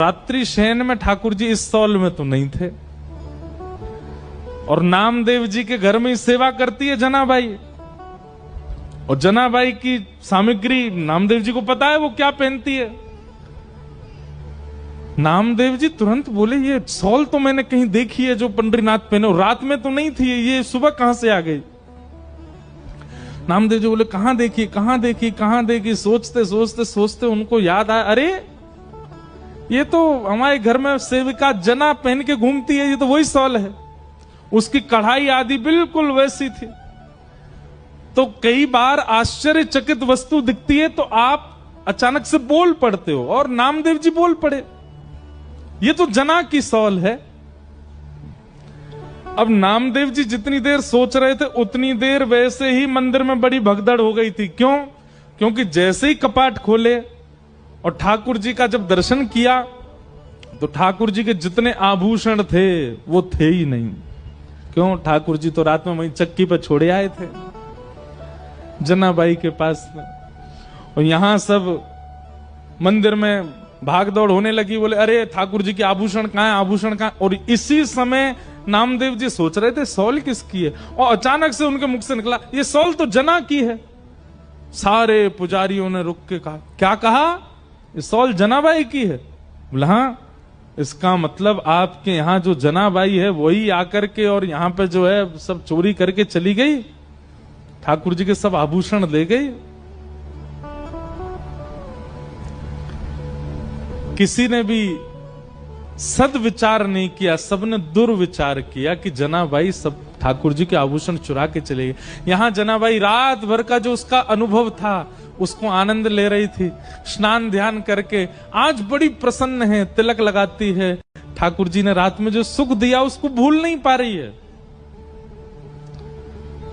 रात्रि शयन में ठाकुर जी इस सौल में तो नहीं थे, और नामदेव जी के घर में ही सेवा करती है जनाबाई। और जनाबाई की सामग्री नामदेव जी को पता है वो क्या पहनती है। नामदेव जी तुरंत बोले, ये सौल तो मैंने कहीं देखी है जो पंडरीनाथ पहने, रात में तो नहीं थी, ये सुबह कहां से आ गई। नामदेव जी बोले, कहां देखी कहां देखी कहां देखी। सोचते सोचते सोचते उनको याद आया, अरे ये तो हमारे घर में सेविका जना पहन के घूमती है, ये तो वही सौल है। उसकी कढ़ाई आदि बिल्कुल वैसी थी। तो कई बार आश्चर्यचकित वस्तु दिखती है तो आप अचानक से बोल पड़ते हो, और नामदेव जी बोल पड़े, ये तो जना की सौल है। अब नामदेव जी जितनी देर सोच रहे थे उतनी देर वैसे ही मंदिर में बड़ी भगदड़ हो गई थी। क्यों? क्योंकि जैसे ही कपाट खोले और ठाकुर जी का जब दर्शन किया तो ठाकुर जी के जितने आभूषण थे वो थे ही नहीं। क्यों? ठाकुर जी तो रात में वहीं चक्की पर छोड़े आए थे जनाबाई के पास में। और यहां सब मंदिर में भाग दौड़ होने लगी, बोले अरे ठाकुर जी के आभूषण कहां है, आभूषण कहां। और इसी समय नामदेव जी सोच रहे थे सौल किसकी है, और अचानक से उनके मुख से निकला, ये सौल तो जना की है। सारे पुजारियों ने रुक के कहा, क्या कहा? ये सौल जनाबाई की है। बोला हाँ, इसका मतलब आपके यहां जो जनाबाई है वही आकर के और यहां पे जो है सब चोरी करके चली गई, ठाकुर जी के सब आभूषण ले गई। किसी ने भी सद्विचार नहीं किया, सबने दुर्विचार किया कि जनाबाई सब ठाकुर जी के आभूषण चुरा के चले गए। यहां जनाबाई रात भर का जो उसका अनुभव था उसको आनंद ले रही थी, स्नान ध्यान करके आज बड़ी प्रसन्न है, तिलक लगाती है। ठाकुर जी ने रात में जो सुख दिया उसको भूल नहीं पा रही है।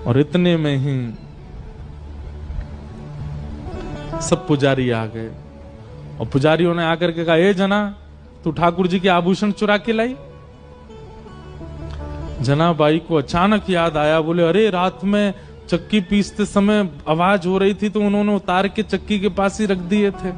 और इतने में ही सब पुजारी आ गए, और पुजारियों ने आकर के कहा, ए जना तू ठाकुर जी के आभूषण चुरा के लाई। जनाबाई को अचानक याद आया, बोले अरे रात में चक्की पीसते समय आवाज हो रही थी तो उन्होंने उतार के चक्की के पास ही रख दिए थे।